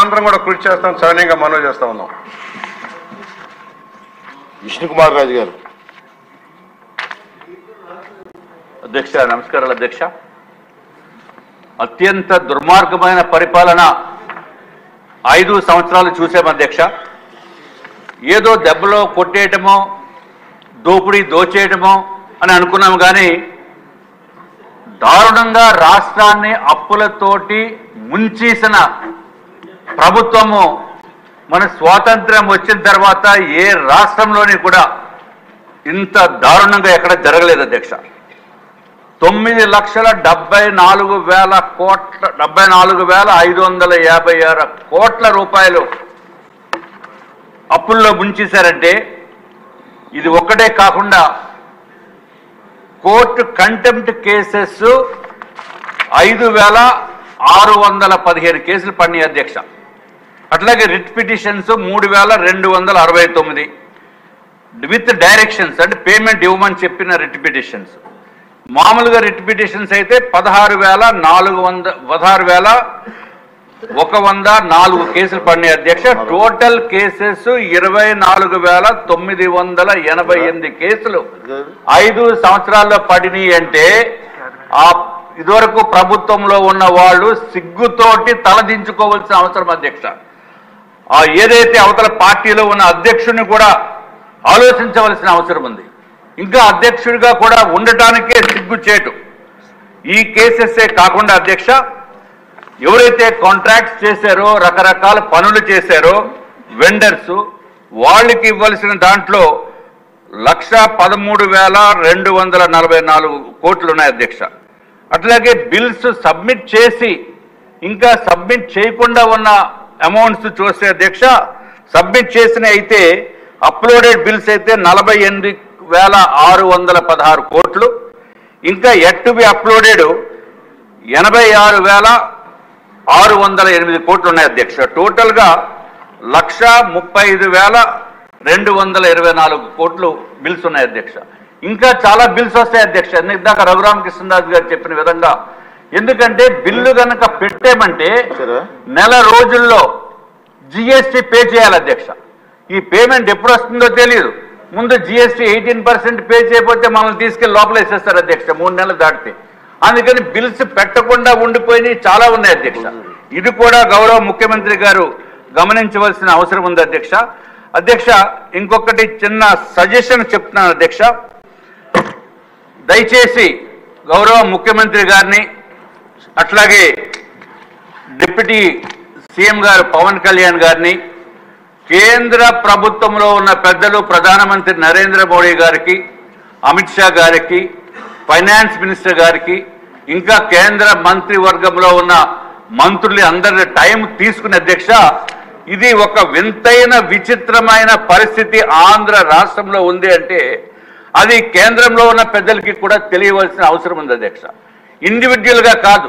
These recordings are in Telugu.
మేమందరం కూడా కృషి చేస్తాం, సవినయంగా మనవి చేస్తా ఉన్నాం. విష్ణుకుమార్ రాజు గారు. అధ్యక్ష, నమస్కారాలు అధ్యక్ష. అత్యంత దుర్మార్గమైన పరిపాలన 5 సంవత్సరాలు చూసాం అధ్యక్ష. ఏదో దెబ్బలో కొట్టేయటమో దోచేయటమో అని అనుకున్నాం, కానీ దారుణంగా రాష్ట్రాన్ని అప్పులతోటి ముంచేసిన ప్రభుత్వము మన స్వాతంత్ర్యం వచ్చిన తర్వాత ఏ రాష్ట్రంలోని కూడా ఇంత దారుణంగా ఎక్కడ జరగలేదు అధ్యక్ష. 9,74,556 కోట్ల రూపాయలు అప్పుల్లో ముంచేశారంటే ఇది ఒక్కటే కాకుండా కోర్టు కంటెంప్ట్ కేసెస్ 5,615 కేసులు పడినాయి అధ్యక్ష. అట్లాగే రిట్ పిటిషన్స్ 3,269 విత్ డైరెక్షన్స్, అంటే పేమెంట్ ఇవ్వమని చెప్పిన రిట్ పిటిషన్స్. మామూలుగా రిట్ పిటిషన్స్ అయితే 16,104 కేసులు పడినాయి అధ్యక్ష. టోటల్ కేసెస్ 24,988 కేసులు 5 సంవత్సరాల్లో పడినాయి. అంటే ఆ ఇదివరకు ప్రభుత్వంలో ఉన్న వాళ్ళు సిగ్గుతోటి తలదించుకోవాల్సిన అవసరం అధ్యక్ష. ఏదైతే అవతల పార్టీలో ఉన్న అధ్యక్షుడిని కూడా ఆలోచించవలసిన అవసరం ఉంది. ఇంకా అధ్యక్షుడిగా కూడా ఉండటానికే సిగ్గుచేటు. ఈ కేసెస్సే కాకుండా అధ్యక్ష, ఎవరైతే కాంట్రాక్ట్స్ చేశారో, రకరకాల పనులు చేశారో వెండర్స్, వాళ్ళకి ఇవ్వాల్సిన దాంట్లో 1,13,244 కోట్లు ఉన్నాయి అధ్యక్ష. అట్లాగే బిల్స్ సబ్మిట్ చేసి ఇంకా సబ్మిట్ చేయకుండా ఉన్న అమౌంట్స్ చూస్తే అధ్యక్ష, సబ్మిట్ చేసిన అయితే అప్లోడెడ్ బిల్స్ అయితే 48,616 కోట్లు, ఇంకా ఎట్ టు బి అప్లోడెడ్ 86,608 కోట్లు ఉన్నాయి అధ్యక్ష. టోటల్గా 1,35,224 కోట్లు బిల్స్ ఉన్నాయి అధ్యక్ష. ఇంకా చాలా బిల్స్ వస్తాయి అధ్యక్ష. ఇందాక రఘురామకృష్ణరాజు గారు చెప్పిన విధంగా, ఎందుకంటే బిల్లు కనుక పెట్టేమంటే నెల రోజుల్లో జిఎస్టీ పే చేయాలి అధ్యక్ష. ఈ పేమెంట్ ఎప్పుడు వస్తుందో తెలియదు. ముందు జిఎస్టీ 18% పే చేయకపోతే మనల్ని తీసుకెళ్లి లోపల వేసేస్తారు అధ్యక్ష 3 నెలలు దాటితే. అందుకని బిల్స్ పెట్టకుండా ఉండిపోయినాయి చాలా ఉన్నాయి అధ్యక్ష. ఇది కూడా గౌరవ ముఖ్యమంత్రి గారు గమనించవలసిన అవసరం ఉంది అధ్యక్ష. అధ్యక్ష, ఇంకొకటి చిన్న సజెషన్ చెప్తున్నాను అధ్యక్ష. దయచేసి గౌరవ ముఖ్యమంత్రి గారిని, అట్లాగే డిప్యూటీ సీఎం గారు పవన్ కళ్యాణ్ గారిని, కేంద్ర ప్రభుత్వంలో ఉన్న పెద్దలు ప్రధానమంత్రి నరేంద్ర మోడీ గారికి, అమిత్ షా గారికి, ఫైనాన్స్ మినిస్టర్ గారికి, ఇంకా కేంద్ర మంత్రివర్గంలో ఉన్న మంత్రులు అందరి టైం తీసుకునే అధ్యక్ష, ఇది ఒక వింతైన విచిత్రమైన పరిస్థితి ఆంధ్ర రాష్ట్రంలో ఉంది అంటే అది కేంద్రంలో ఉన్న పెద్దలకి కూడా తెలియవలసిన అవసరం ఉంది అధ్యక్ష. ఇండివిజువల్గా కాదు,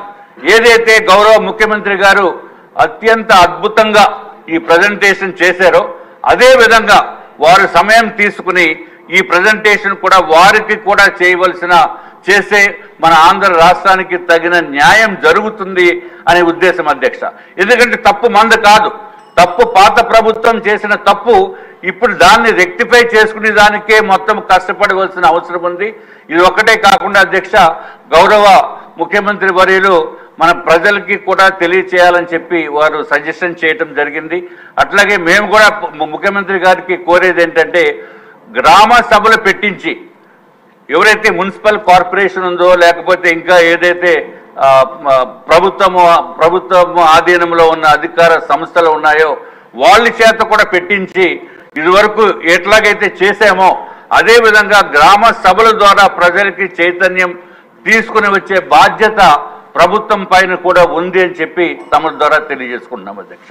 ఏదైతే గౌరవ ముఖ్యమంత్రి గారు అత్యంత అద్భుతంగా ఈ ప్రజెంటేషన్ చేశారో అదే విధంగా వారు సమయం తీసుకుని ఈ ప్రజెంటేషన్ కూడా వారికి కూడా చేసే మన ఆంధ్ర రాష్ట్రానికి తగిన న్యాయం జరుగుతుంది అనే ఉద్దేశం అధ్యక్ష. ఎందుకంటే తప్పు మంద కాదు, తప్పు పాత ప్రభుత్వం చేసిన తప్పు ఇప్పుడు దాన్ని రెక్టిఫై చేసుకునే దానికే మొత్తం కష్టపడవలసిన అవసరం ఉంది. ఇది ఒకటే కాకుండా అధ్యక్ష, గౌరవ ముఖ్యమంత్రి వర్యులు మన ప్రజలకి కూడా తెలియచేయాలని చెప్పి వారు సజెషన్ చేయటం జరిగింది. అట్లాగే మేము కూడా ముఖ్యమంత్రి గారికి కోరేది ఏంటంటే, గ్రామ సభలు పెట్టించి ఎవరైతే మున్సిపల్ కార్పొరేషన్ ఉందో లేకపోతే ఇంకా ఏదైతే ప్రభుత్వం ఆధీనంలో ఉన్న అధికార సంస్థలు ఉన్నాయో వాళ్ళ చేత కూడా పెట్టించి ఇదివరకు ఎట్లాగైతే చేశామో అదే విధంగా గ్రామ సభల ద్వారా ప్రజలకి చైతన్యం తీసుకుని వచ్చే బాధ్యత ప్రభుత్వం పైన కూడా ఉంది అని చెప్పి తమ ద్వారా తెలియజేసుకుంటున్నాం అధ్యక్ష.